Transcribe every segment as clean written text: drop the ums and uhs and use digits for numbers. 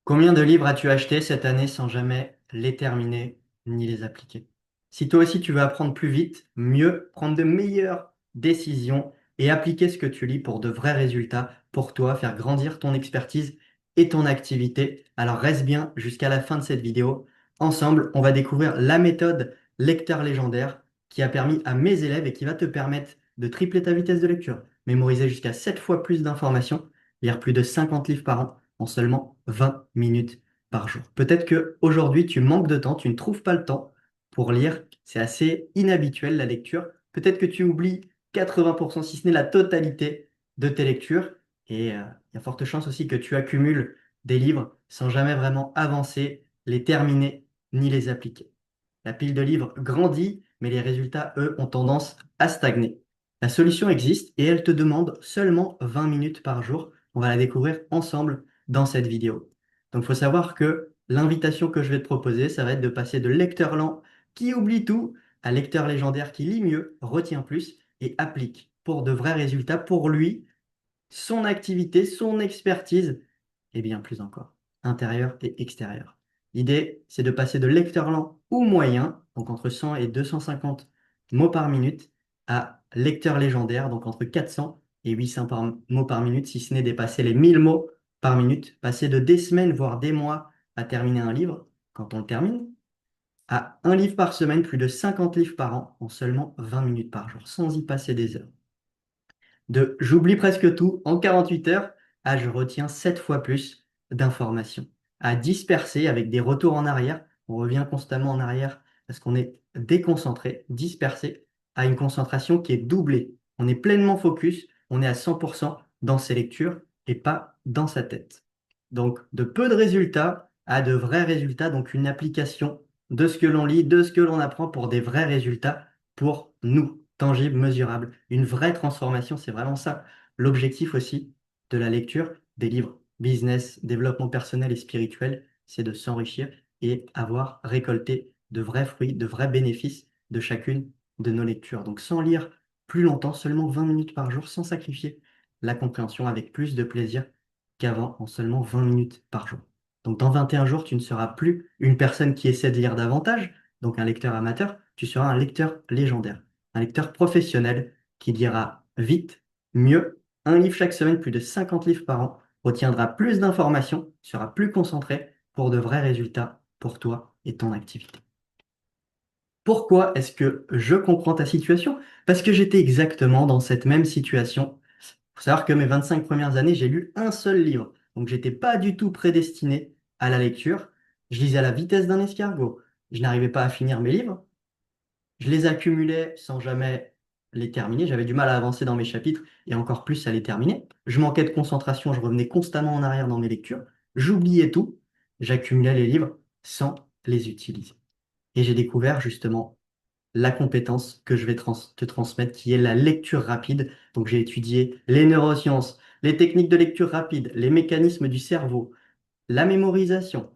Combien de livres as-tu acheté cette année sans jamais les terminer ni les appliquer? Si toi aussi tu veux apprendre plus vite, mieux, prendre de meilleures décisions et appliquer ce que tu lis pour de vrais résultats pour toi, faire grandir ton expertise et ton activité, alors reste bien jusqu'à la fin de cette vidéo. Ensemble, on va découvrir la méthode lecteur légendaire qui a permis à mes élèves et qui va te permettre de tripler ta vitesse de lecture, mémoriser jusqu'à 7 fois plus d'informations, lire plus de 50 livres par an en seulement 20 minutes par jour. Peut-être que aujourd'hui tu manques de temps, tu ne trouves pas le temps pour lire. C'est assez inhabituel la lecture. Peut-être que tu oublies 80%, si ce n'est la totalité de tes lectures. Et il y a forte chance aussi que tu accumules des livres sans jamais vraiment avancer, les terminer ni les appliquer. La pile de livres grandit, mais les résultats, eux, ont tendance à stagner. La solution existe et elle te demande seulement 20 minutes par jour. On va la découvrir ensemble dans cette vidéo. Donc, il faut savoir que l'invitation que je vais te proposer, ça va être de passer de lecteur lent qui oublie tout à lecteur légendaire qui lit mieux, retient plus et applique pour de vrais résultats pour lui, son activité, son expertise et bien plus encore, intérieur et extérieur. L'idée, c'est de passer de lecteur lent ou moyen, donc entre 100 et 250 mots par minute, à lecteur légendaire, donc entre 400 et 800 mots par minute, si ce n'est dépasser les 1000 mots par minute, passer de des semaines, voire des mois à terminer un livre, quand on le termine, à un livre par semaine, plus de 50 livres par an, en seulement 20 minutes par jour, sans y passer des heures. De j'oublie presque tout en 48 heures à je retiens 7 fois plus d'informations. À disperser avec des retours en arrière. On revient constamment en arrière parce qu'on est déconcentré, dispersé à une concentration qui est doublée. On est pleinement focus, on est à 100% dans ses lectures et pas dans sa tête. Donc de peu de résultats à de vrais résultats, donc une application de ce que l'on lit, de ce que l'on apprend pour des vrais résultats pour nous, tangibles, mesurables. Une vraie transformation, c'est vraiment ça. L'objectif aussi de la lecture des livres business, développement personnel et spirituel, c'est de s'enrichir et avoir récolté de vrais fruits, de vrais bénéfices de chacune de nos lectures. Donc sans lire plus longtemps, seulement 20 minutes par jour, sans sacrifier la compréhension avec plus de plaisir qu'avant, en seulement 20 minutes par jour. Donc dans 21 jours, tu ne seras plus une personne qui essaie de lire davantage, donc un lecteur amateur, tu seras un lecteur légendaire, un lecteur professionnel qui lira vite, mieux, un livre chaque semaine, plus de 50 livres par an, retiendra plus d'informations, sera plus concentré pour de vrais résultats pour toi et ton activité. Pourquoi est-ce que je comprends ta situation? Parce que j'étais exactement dans cette même situation. Il faut savoir que mes 25 premières années, j'ai lu un seul livre. Donc, j'étais pas du tout prédestiné à la lecture. Je lisais à la vitesse d'un escargot. Je n'arrivais pas à finir mes livres. Je les accumulais sans jamais les terminer. J'avais du mal à avancer dans mes chapitres et encore plus à les terminer. Je manquais de concentration. Je revenais constamment en arrière dans mes lectures. J'oubliais tout. J'accumulais les livres sans les utiliser. Et j'ai découvert justement la compétence que je vais te transmettre, qui est la lecture rapide. Donc j'ai étudié les neurosciences, les techniques de lecture rapide, les mécanismes du cerveau, la mémorisation,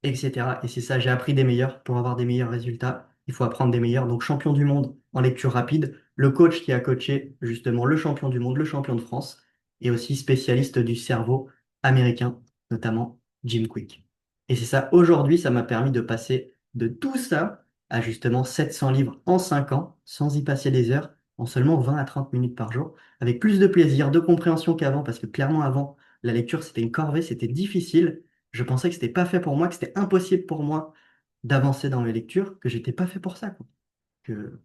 etc. Et c'est ça, j'ai appris des meilleurs pour avoir des meilleurs résultats. Il faut apprendre des meilleurs. Donc champion du monde en lecture rapide, le coach qui a coaché justement le champion du monde, le champion de France, et aussi spécialiste du cerveau américain, notamment Jim Quick. Et c'est ça, aujourd'hui, ça m'a permis de passer de tout ça à justement 700 livres en 5 ans, sans y passer des heures, en seulement 20 à 30 minutes par jour, avec plus de plaisir, de compréhension qu'avant, parce que clairement avant, la lecture, c'était une corvée, c'était difficile. Je pensais que c'était pas fait pour moi, que c'était impossible pour moi d'avancer dans mes lectures, que j'étais pas fait pour ça, quoi. Que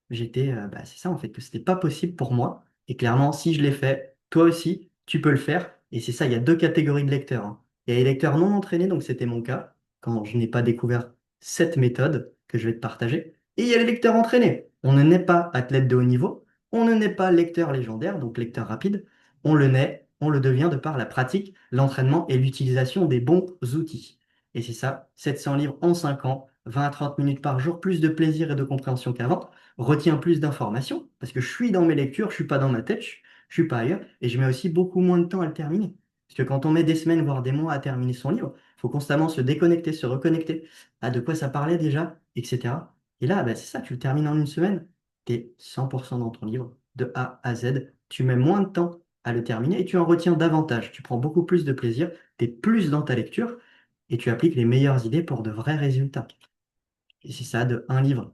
j'étais, c'est ça en fait, que c'était pas possible pour moi. Et clairement, si je l'ai fait, toi aussi, tu peux le faire. Et c'est ça, il y a deux catégories de lecteurs, hein. Il y a les lecteurs non entraînés, donc c'était mon cas, quand je n'ai pas découvert cette méthode que je vais te partager. Et il y a les lecteurs entraînés. On ne naît pas athlète de haut niveau, on ne naît pas lecteur légendaire, donc lecteur rapide. On le naît, on le devient de par la pratique, l'entraînement et l'utilisation des bons outils. Et c'est ça, 700 livres en 5 ans, 20 à 30 minutes par jour, plus de plaisir et de compréhension qu'avant, retiens plus d'informations, parce que je suis dans mes lectures, je suis pas dans ma tête, je suis pas ailleurs, et je mets aussi beaucoup moins de temps à le terminer. Parce que quand on met des semaines, voire des mois à terminer son livre, il faut constamment se déconnecter, se reconnecter à de quoi ça parlait déjà, etc. Et là, c'est ça, tu le termines en une semaine, tu es 100% dans ton livre, de A à Z, tu mets moins de temps à le terminer et tu en retiens davantage. Tu prends beaucoup plus de plaisir, tu es plus dans ta lecture et tu appliques les meilleures idées pour de vrais résultats. Et c'est ça de un livre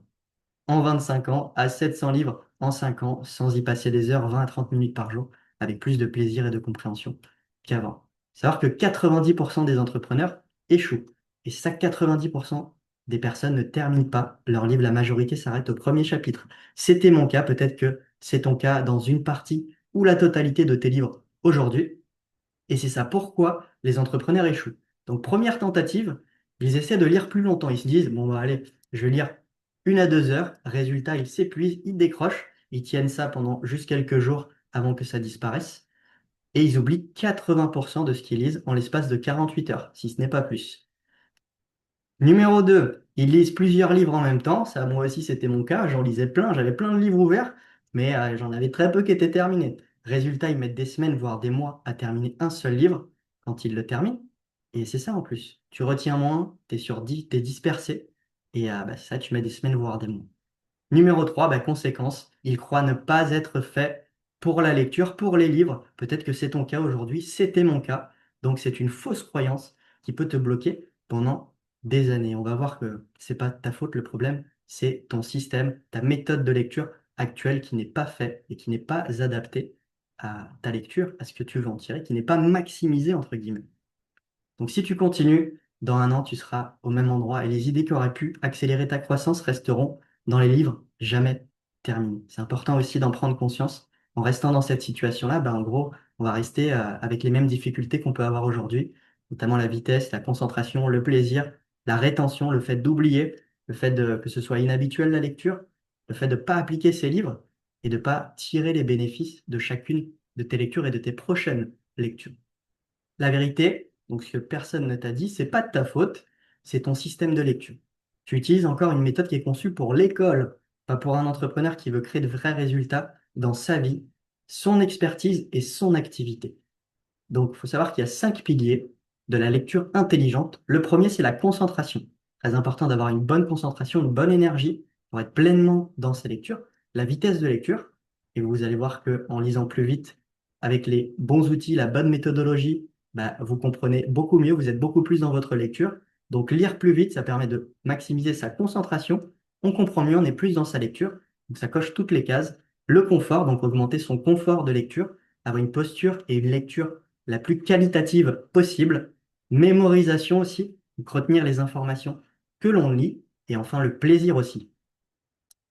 en 25 ans à 700 livres en 5 ans, sans y passer des heures, 20 à 30 minutes par jour, avec plus de plaisir et de compréhension qu'avant. Savoir que 90% des entrepreneurs échouent. Et ça, 90% des personnes ne terminent pas leur livre, la majorité s'arrête au premier chapitre. C'était mon cas, peut-être que c'est ton cas dans une partie ou la totalité de tes livres aujourd'hui. Et c'est ça pourquoi les entrepreneurs échouent. Donc, première tentative, ils essaient de lire plus longtemps. Ils se disent, bon, bah, allez, je vais lire 1 à 2 heures. Résultat, ils s'épuisent, ils décrochent. Ils tiennent ça pendant juste quelques jours avant que ça disparaisse. Et ils oublient 80% de ce qu'ils lisent en l'espace de 48 heures, si ce n'est pas plus. Numéro 2, ils lisent plusieurs livres en même temps. Ça, moi aussi, c'était mon cas. J'en lisais plein. J'avais plein de livres ouverts, mais j'en avais très peu qui étaient terminés. Résultat, ils mettent des semaines, voire des mois à terminer un seul livre quand ils le terminent. Et c'est ça en plus. Tu retiens moins, tu es sur 10, tu es dispersé. Et bah, ça, tu mets des semaines, voire des mois. Numéro 3, bah, conséquence, il croit ne pas être fait pour la lecture, pour les livres. Peut-être que c'est ton cas aujourd'hui, c'était mon cas. Donc c'est une fausse croyance qui peut te bloquer pendant des années. On va voir que c'est pas ta faute le problème, c'est ton système, ta méthode de lecture actuelle qui n'est pas faite et qui n'est pas adaptée à ta lecture, à ce que tu veux en tirer, qui n'est pas maximisée entre guillemets. Donc si tu continues, dans un an, tu seras au même endroit et les idées qui auraient pu accélérer ta croissance resteront dans les livres jamais terminées. C'est important aussi d'en prendre conscience. En restant dans cette situation-là, ben, en gros, on va rester avec les mêmes difficultés qu'on peut avoir aujourd'hui, notamment la vitesse, la concentration, le plaisir, la rétention, le fait d'oublier, que ce soit inhabituel la lecture, le fait de ne pas appliquer ces livres et de ne pas tirer les bénéfices de chacune de tes lectures et de tes prochaines lectures. La vérité, donc ce que personne ne t'a dit, c'est pas de ta faute, c'est ton système de lecture. Tu utilises encore une méthode qui est conçue pour l'école, pas pour un entrepreneur qui veut créer de vrais résultats dans sa vie, son expertise et son activité. Donc, il faut savoir qu'il y a 5 piliers de la lecture intelligente. Le premier, c'est la concentration. Très important d'avoir une bonne concentration, une bonne énergie pour être pleinement dans ses lectures. La vitesse de lecture, et vous allez voir qu'en lisant plus vite, avec les bons outils, la bonne méthodologie, bah, vous comprenez beaucoup mieux, vous êtes beaucoup plus dans votre lecture. Donc, lire plus vite, ça permet de maximiser sa concentration. On comprend mieux, on est plus dans sa lecture. Donc, ça coche toutes les cases. Le confort, donc augmenter son confort de lecture, avoir une posture et une lecture la plus qualitative possible. Mémorisation aussi, donc retenir les informations que l'on lit. Et enfin, le plaisir aussi.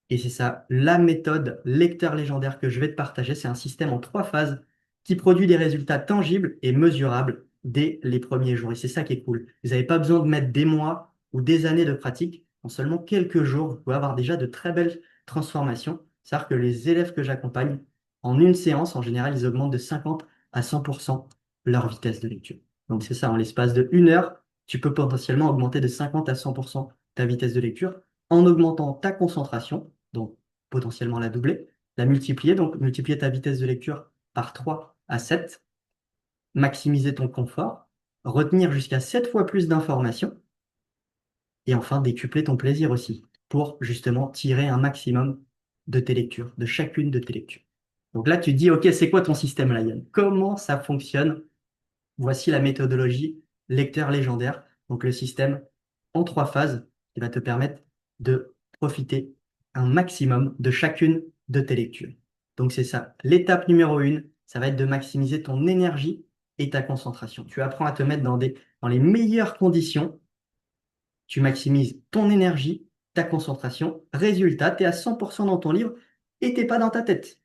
Et c'est ça, la méthode lecteur légendaire que je vais te partager. C'est un système en 3 phases qui produit des résultats tangibles et mesurables dès les premiers jours. Et c'est ça qui est cool. Vous n'avez pas besoin de mettre des mois ou des années de pratique. En seulement quelques jours, vous pouvez avoir déjà de très belles transformations. C'est-à-dire que les élèves que j'accompagne, en une séance, en général, ils augmentent de 50 à 100% leur vitesse de lecture. Donc c'est ça, en l'espace de 1 heure, tu peux potentiellement augmenter de 50 à 100% ta vitesse de lecture en augmentant ta concentration, donc potentiellement la doubler, la multiplier, donc multiplier ta vitesse de lecture par 3 à 7, maximiser ton confort, retenir jusqu'à 7 fois plus d'informations, et enfin décupler ton plaisir aussi, pour justement tirer un maximum de tes lectures, de chacune de tes lectures. Donc là, tu te dis, OK, c'est quoi ton système, Lion? Comment ça fonctionne? Voici la méthodologie lecteur légendaire, donc le système en 3 phases qui va te permettre de profiter un maximum de chacune de tes lectures. Donc c'est ça. L'étape numéro 1, ça va être de maximiser ton énergie et ta concentration. Tu apprends à te mettre dans les meilleures conditions. Tu maximises ton énergie, ta concentration. Résultat, tu es à 100% dans ton livre et tu n'es pas dans ta tête.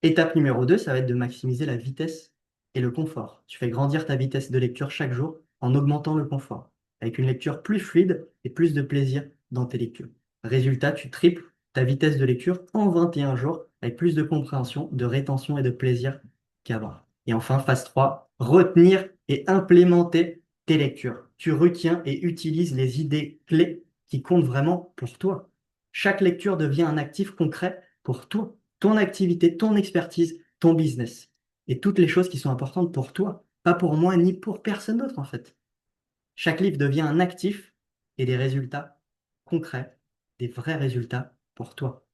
Étape numéro 2, ça va être de maximiser la vitesse et le confort. Tu fais grandir ta vitesse de lecture chaque jour en augmentant le confort, avec une lecture plus fluide et plus de plaisir dans tes lectures. Résultat, tu triples ta vitesse de lecture en 21 jours, avec plus de compréhension, de rétention et de plaisir qu'avant. Et enfin, phase 3, retenir et implémenter tes lectures. Tu retiens et utilises les idées clés qui comptent vraiment pour toi. Chaque lecture devient un actif concret pour toi, ton activité, ton expertise, ton business. Et toutes les choses qui sont importantes pour toi, pas pour moi ni pour personne d'autre en fait. Chaque livre devient un actif et des résultats concrets, des vrais résultats pour toi.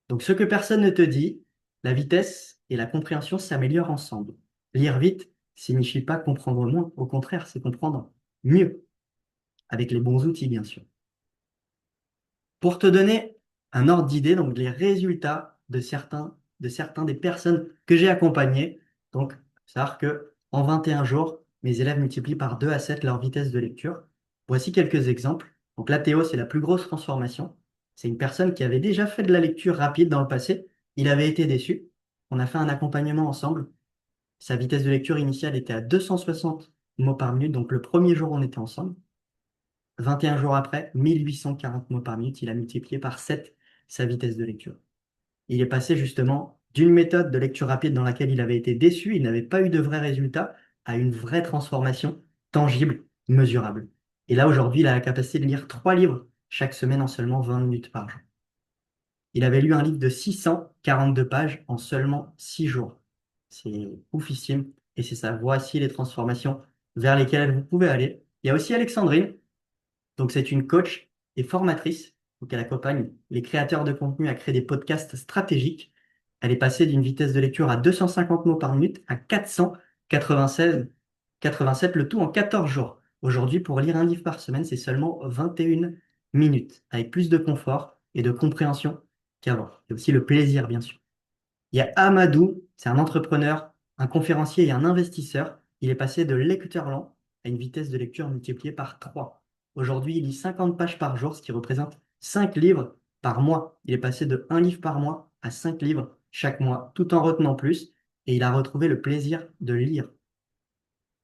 Donc ce que personne ne te dit, la vitesse et la compréhension s'améliorent ensemble. Lire vite signifie pas comprendre moins, au contraire, c'est comprendre mieux, avec les bons outils, bien sûr. Pour te donner un ordre d'idée, donc les résultats de certains des personnes que j'ai accompagnées, donc, savoir que en 21 jours, mes élèves multiplient par 2 à 7 leur vitesse de lecture. Voici quelques exemples. Donc, la Théo, c'est la plus grosse transformation. C'est une personne qui avait déjà fait de la lecture rapide dans le passé. Il avait été déçu. On a fait un accompagnement ensemble. Sa vitesse de lecture initiale était à 260 mots par minute. Donc, le premier jour, on était ensemble. 21 jours après, 1840 mots par minute, il a multiplié par 7 sa vitesse de lecture. Il est passé justement d'une méthode de lecture rapide dans laquelle il avait été déçu, il n'avait pas eu de vrais résultats, à une vraie transformation tangible, mesurable. Et là, aujourd'hui, il a la capacité de lire 3 livres chaque semaine en seulement 20 minutes par jour. Il avait lu un livre de 642 pages en seulement 6 jours. C'est oufissime. Et c'est ça. Voici les transformations vers lesquelles vous pouvez aller. Il y a aussi Alexandrine. Donc, c'est une coach et formatrice. Donc, elle accompagne les créateurs de contenu à créer des podcasts stratégiques. Elle est passée d'une vitesse de lecture à 250 mots par minute à 496, 87, le tout en 14 jours. Aujourd'hui, pour lire un livre par semaine, c'est seulement 21 minutes, avec plus de confort et de compréhension qu'avant. Et aussi le plaisir, bien sûr. Il y a Amadou, c'est un entrepreneur, un conférencier et un investisseur. Il est passé de lecteur lent à une vitesse de lecture multipliée par 3. Aujourd'hui, il lit 50 pages par jour, ce qui représente 5 livres par mois. Il est passé de 1 livre par mois à 5 livres chaque mois, tout en retenant plus. Et il a retrouvé le plaisir de lire.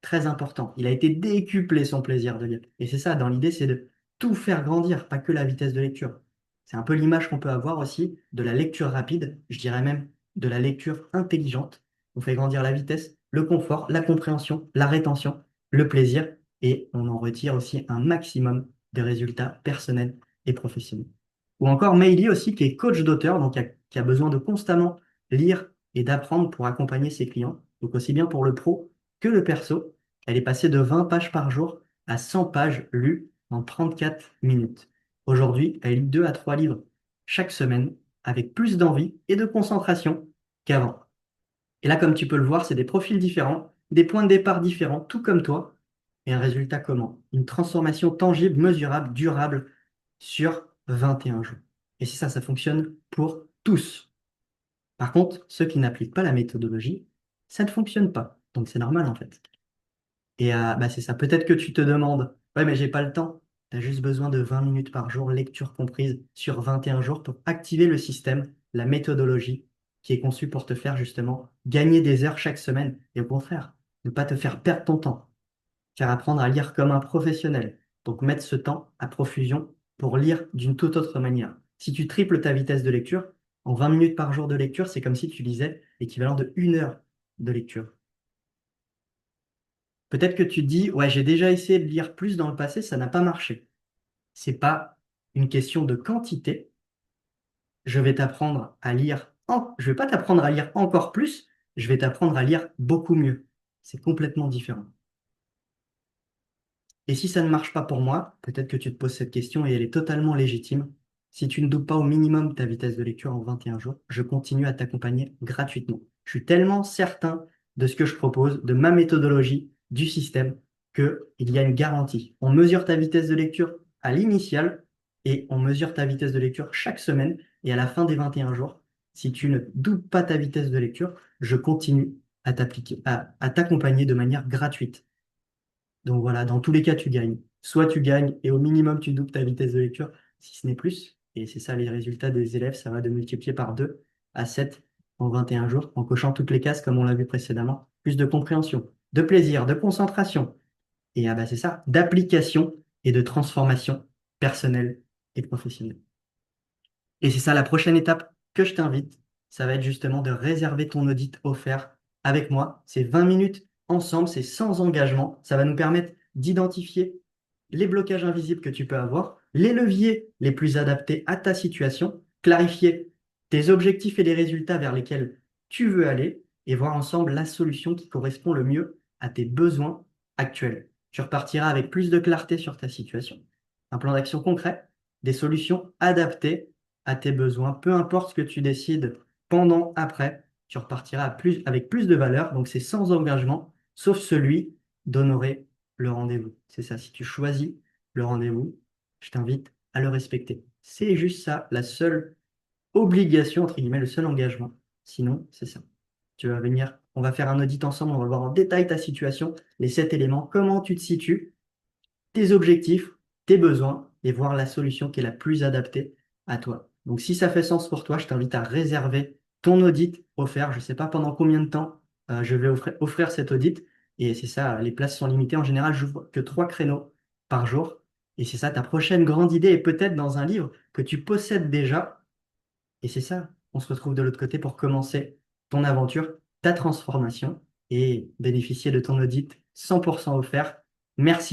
Très important. Il a été décuplé son plaisir de lire. Et c'est ça, dans l'idée, c'est de tout faire grandir, pas que la vitesse de lecture. C'est un peu l'image qu'on peut avoir aussi de la lecture rapide, je dirais même de la lecture intelligente. On fait grandir la vitesse, le confort, la compréhension, la rétention, le plaisir, et on en retire aussi un maximum de résultats personnels et professionnels. Ou encore Meili aussi, qui est coach d'auteur, donc qui a besoin de constamment lire et d'apprendre pour accompagner ses clients, donc aussi bien pour le pro que le perso. Elle est passée de 20 pages par jour à 100 pages lues en 34 minutes. Aujourd'hui, elle lit 2 à 3 livres chaque semaine avec plus d'envie et de concentration qu'avant. Et là, comme tu peux le voir, c'est des profils différents, des points de départ différents, tout comme toi, et un résultat commun. Une transformation tangible, mesurable, durable sur 21 jours. Et c'est ça, ça fonctionne pour tous. Par contre, ceux qui n'appliquent pas la méthodologie, ça ne fonctionne pas. Donc c'est normal en fait. Et bah, c'est ça. Peut-être que tu te demandes, ouais, mais j'ai pas le temps. Tu as juste besoin de 20 minutes par jour, lecture comprise, sur 21 jours pour activer le système, la méthodologie qui est conçue pour te faire justement gagner des heures chaque semaine. Et au contraire, ne pas te faire perdre ton temps, faire apprendre à lire comme un professionnel. Donc mettre ce temps à profusion pour lire d'une toute autre manière. Si tu triples ta vitesse de lecture, en 20 minutes par jour de lecture, c'est comme si tu lisais l'équivalent de 1 heure de lecture. Peut-être que tu te dis, ouais, j'ai déjà essayé de lire plus dans le passé, ça n'a pas marché. C'est pas une question de quantité. Je vais t'apprendre à lire, je vais pas t'apprendre à lire encore plus, je vais t'apprendre à lire beaucoup mieux. C'est complètement différent. Et si ça ne marche pas pour moi, peut-être que tu te poses cette question et elle est totalement légitime. Si tu ne doubles pas au minimum ta vitesse de lecture en 21 jours, je continue à t'accompagner gratuitement. Je suis tellement certain de ce que je propose, de ma méthodologie, du système, qu'il y a une garantie. On mesure ta vitesse de lecture à l'initiale et on mesure ta vitesse de lecture chaque semaine. Et à la fin des 21 jours, si tu ne doubles pas ta vitesse de lecture, je continue à t'accompagner de manière gratuite. Donc voilà, dans tous les cas, tu gagnes. Soit tu gagnes et au minimum, tu doubles ta vitesse de lecture, si ce n'est plus. Et c'est ça les résultats des élèves, ça va de multiplier par 2 à 7 en 21 jours, en cochant toutes les cases comme on l'a vu précédemment. Plus de compréhension, de plaisir, de concentration. Et ah bah, c'est ça, d'application et de transformation personnelle et professionnelle. Et c'est ça la prochaine étape que je t'invite. Ça va être justement de réserver ton audit offert avec moi. C'est 20 minutes ensemble, c'est sans engagement. Ça va nous permettre d'identifier les blocages invisibles que tu peux avoir, les leviers les plus adaptés à ta situation, clarifier tes objectifs et les résultats vers lesquels tu veux aller et voir ensemble la solution qui correspond le mieux à tes besoins actuels. Tu repartiras avec plus de clarté sur ta situation. Un plan d'action concret, des solutions adaptées à tes besoins. Peu importe ce que tu décides pendant, après, tu repartiras avec plus de valeur. Donc, c'est sans engagement, sauf celui d'honorer le rendez-vous. C'est ça. Si tu choisis le rendez-vous, je t'invite à le respecter. C'est juste ça, la seule obligation, entre guillemets, le seul engagement. Sinon, c'est ça. Tu vas venir, on va faire un audit ensemble, on va voir en détail ta situation, les 7 éléments, comment tu te situes, tes objectifs, tes besoins et voir la solution qui est la plus adaptée à toi. Donc, si ça fait sens pour toi, je t'invite à réserver ton audit offert. Je ne sais pas pendant combien de temps je vais offrir cet audit. Et c'est ça, les places sont limitées. En général, je n'ouvre que 3 créneaux par jour. Et c'est ça, ta prochaine grande idée est peut-être dans un livre que tu possèdes déjà. Et c'est ça, on se retrouve de l'autre côté pour commencer ton aventure, ta transformation et bénéficier de ton audit 100% offert. Merci.